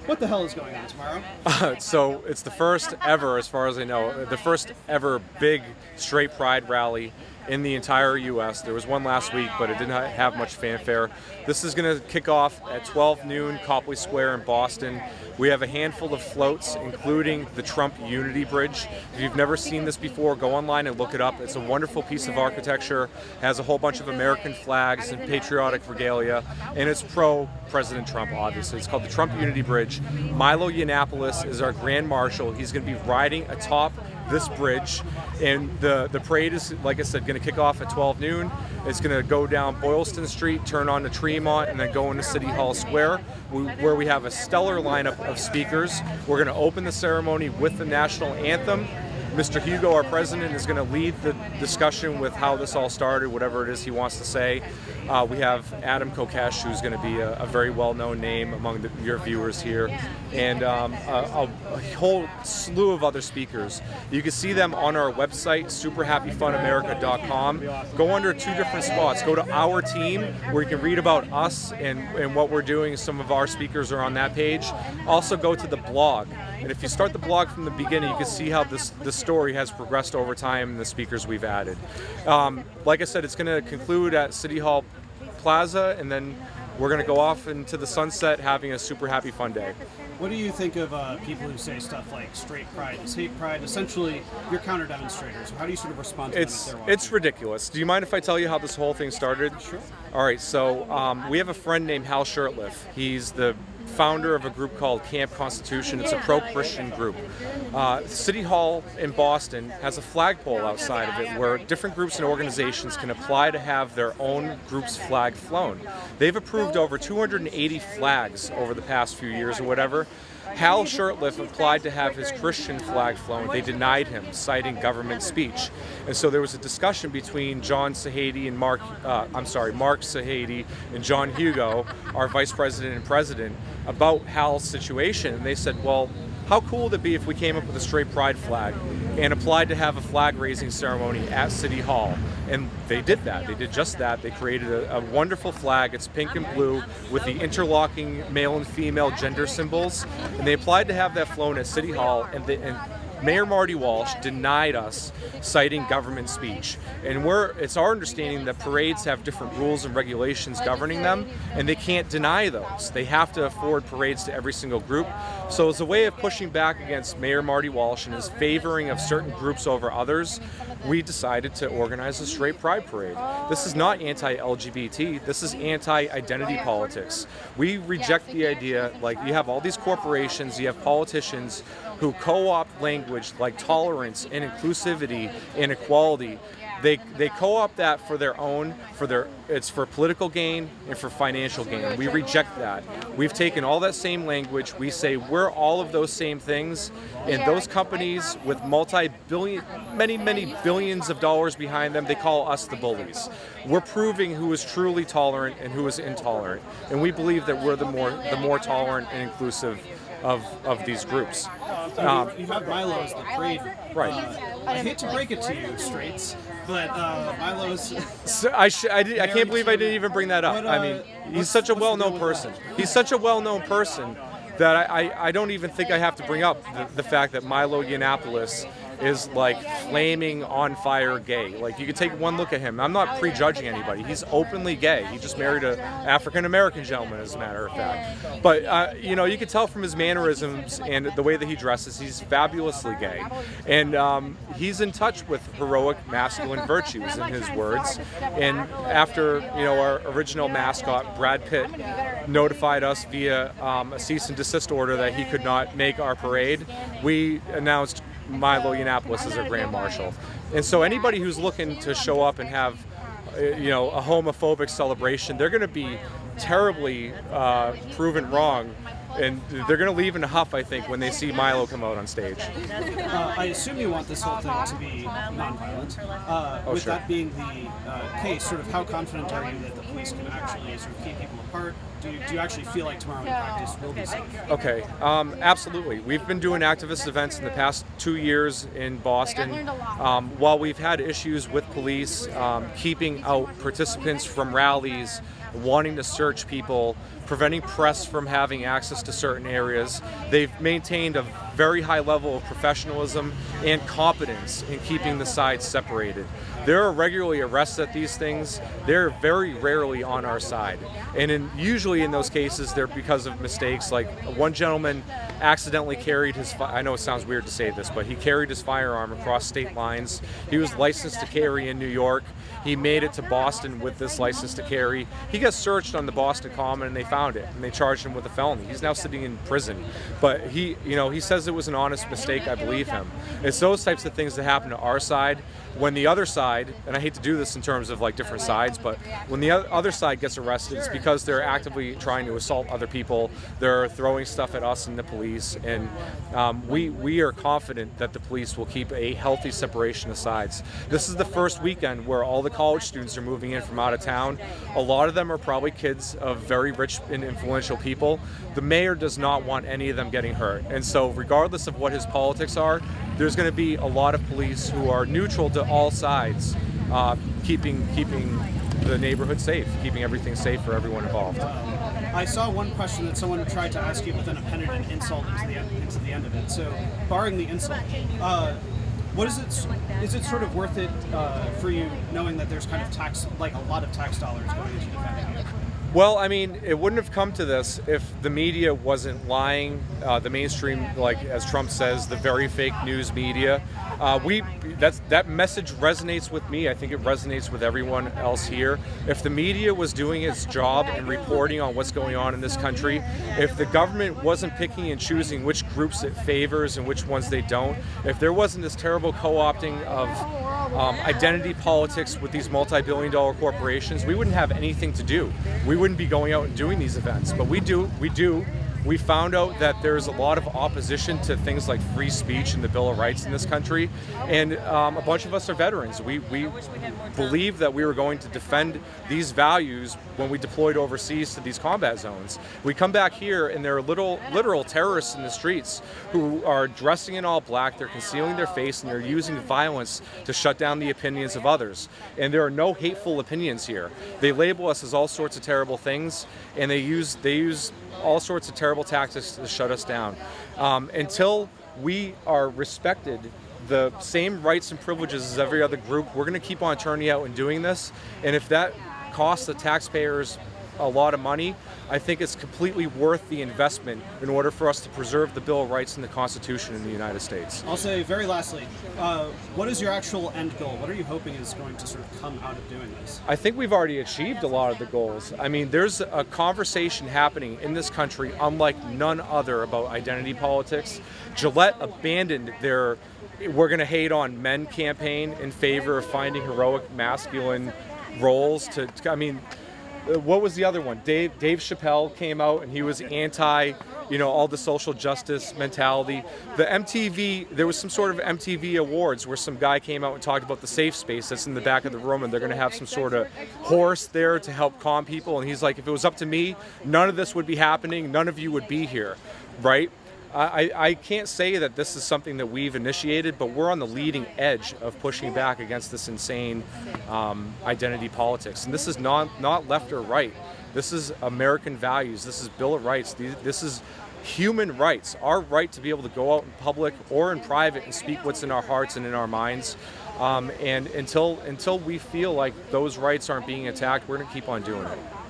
What the hell is going on tomorrow? So it's the first ever, as far as I know, the first ever big straight pride rally in the entire U.S. There was one last week, but it didn't have much fanfare. This is going to kick off at 12 noon, Copley Square in Boston. We have a handful of floats, including the Trump Unity Bridge. If you've never seen this before, go online and look it up. It's a wonderful piece of architecture. It has a whole bunch of American flags and patriotic regalia, and it's pro-President Trump, obviously. It's called the Trump Unity Bridge. Milo Yiannopoulos is our Grand Marshal. He's going to be riding atop this bridge, and the parade is, like I said, going to kick off at 12 noon. It's going to go down Boylston Street, turn on to Tremont, and then go into City Hall Square, where we have a stellar lineup of speakers. We're going to open the ceremony with the national anthem. Mr. Hugo, our president, is going to lead the discussion with how this all started, whatever it is he wants to say. We have Adam Kokesh, who's going to be a very well-known name among your viewers here, and a whole slew of other speakers. You can see them on our website, superhappyfunamerica.com. Go under two different spots. Go to Our Team, where you can read about us and what we're doing. Some of our speakers are on that page. Also go to the blog. And if you start the blog from the beginning, you can see how this story has progressed over time and the speakers we've added. Like I said, it's going to conclude at City Hall Plaza, and then we're going to go off into the sunset having a super happy fun day. What do you think of people who say stuff like straight pride is hate pride? Essentially, you're counter demonstrators. How do you sort of respond to them if they're watching? It's ridiculous. Do you mind if I tell you how this whole thing started? Sure. All right, so we have a friend named Hal Shurtleff. He's the founder of a group called Camp Constitution. It's a pro-Christian group. City Hall in Boston has a flagpole outside of it where different groups and organizations can apply to have their own group's flag flown. They've approved over 280 flags over the past few years or whatever. Hal Shurtleff applied to have his Christian flag flown. They denied him, citing government speech. And so there was a discussion between Mark Sahady and John Hugo, our vice president and president, about Hal's situation. And they said, well, how cool would it be if we came up with a straight pride flag and applied to have a flag raising ceremony at City Hall? And they did that. They did just that. They created a wonderful flag. It's pink and blue with the interlocking male and female gender symbols. And they applied to have that flown at City Hall, and Mayor Marty Walsh denied us, citing government speech. And it's our understanding that parades have different rules and regulations governing them, and they can't deny those. They have to afford parades to every single group. So as a way of pushing back against Mayor Marty Walsh and his favoring of certain groups over others, we decided to organize a straight pride parade. This is not anti-LGBT, this is anti-identity politics. We reject the idea, like, you have all these corporations, you have politicians who co-opt language like tolerance and inclusivity and equality. They co-opt that for their own, it's for political gain and for financial gain. We reject that. We've taken all that same language, we say we're all of those same things, and those companies with many billions of dollars behind them, they call us the bullies. We're proving who is truly tolerant and who is intolerant, and we believe that we're the more tolerant and inclusive of these groups. You have Milo as the parade. Right. I hate to break it to you, straights, but Milo's... So I can't believe I didn't even bring that up. I mean, he's such a well-known person. He's such a well-known person that I don't even think I have to bring up the fact that Milo Yiannopoulos is like flaming on fire gay. Like, you could take one look at him. I'm not prejudging anybody. He's openly gay. He just married an African-American gentleman, as a matter of fact. But, you can tell from his mannerisms and the way that he dresses, he's fabulously gay. And he's in touch with heroic masculine virtues, in his words. And after, our original mascot, Brad Pitt, notified us via a cease and desist order that he could not make our parade, we announced Milo Yiannopoulos as our Grand Marshal. And so anybody who's looking to show up and have a homophobic celebration, they're going to be terribly proven wrong, and they're going to leave in a huff, I think, when they see Milo come out on stage. I assume you want this whole thing to be nonviolent. With sure. that being the case, sort of how confident are you that the police can actually sort of keep people apart? Do you actually feel like tomorrow in practice will be safe? Okay, absolutely. We've been doing activist events in the past 2 years in Boston. While we've had issues with police keeping out participants from rallies, wanting to search people, preventing press from having access to certain areas. They've maintained a very high level of professionalism and competence in keeping the sides separated. There are regularly arrests at these things. They're very rarely on our side. And usually in those cases, they're because of mistakes. Like one gentleman accidentally carried his, I know it sounds weird to say this, but he carried his firearm across state lines. He was licensed to carry in New York. He made it to Boston with this license to carry. He got searched on the Boston Common and they found it and they charged him with a felony. He's now sitting in prison. But he says it was an honest mistake. I believe him. It's those types of things that happen to our side. When the other side, and I hate to do this in terms of like different sides, but when the other side gets arrested, it's because they're actively trying to assault other people. They're throwing stuff at us and the police, and we are confident that the police will keep a healthy separation of sides. This is the first weekend where all the college students are moving in from out of town. A lot of them are probably kids of very rich and influential people. The mayor does not want any of them getting hurt, and so regardless of what his politics are, there's going to be a lot of police who are neutral to all sides, keeping the neighborhood safe, keeping everything safe for everyone involved. I saw one question that someone tried to ask you, but then appended an insult into the end of it. So, barring the insult, what is it? Is it sort of worth it for you knowing that there's kind of a lot of tax dollars going into defending you? Well, I mean, it wouldn't have come to this if the media wasn't lying. The mainstream, like as Trump says, the very fake news media. That message resonates with me. I think it resonates with everyone else here. If the media was doing its job and reporting on what's going on in this country, if the government wasn't picking and choosing which groups it favors and which ones they don't, if there wasn't this terrible co-opting of identity politics with these multi-billion-dollar corporations, we wouldn't have anything to do. We wouldn't be going out and doing these events, but we do. We found out that there's a lot of opposition to things like free speech and the Bill of Rights in this country, and a bunch of us are veterans. We believed that we were going to defend these values when we deployed overseas to these combat zones. We come back here and there are literal terrorists in the streets who are dressing in all black, they're concealing their face, and they're using violence to shut down the opinions of others. And there are no hateful opinions here. They label us as all sorts of terrible things, and they use all sorts of terrible tactics to shut us down. Until we are respected the same rights and privileges as every other group, we're going to keep on turning out and doing this. And if that costs the taxpayers a lot of money, I think it's completely worth the investment in order for us to preserve the Bill of Rights and the Constitution in the United States. I'll say very lastly, what is your actual end goal? What are you hoping is going to sort of come out of doing this? I think we've already achieved a lot of the goals. I mean, there's a conversation happening in this country unlike none other about identity politics. Gillette abandoned their "we're going to hate on men" campaign in favor of finding heroic masculine roles what was the other one? Dave Chappelle came out and he was anti, all the social justice mentality. There was some sort of MTV awards where some guy came out and talked about the safe space that's in the back of the room, and they're going to have some sort of horse there to help calm people. And he's like, if it was up to me, none of this would be happening. None of you would be here, right? I can't say that this is something that we've initiated, but we're on the leading edge of pushing back against this insane identity politics. And this is not left or right. This is American values. This is Bill of Rights. This is human rights. Our right to be able to go out in public or in private and speak what's in our hearts and in our minds. And until we feel like those rights aren't being attacked, we're going to keep on doing it.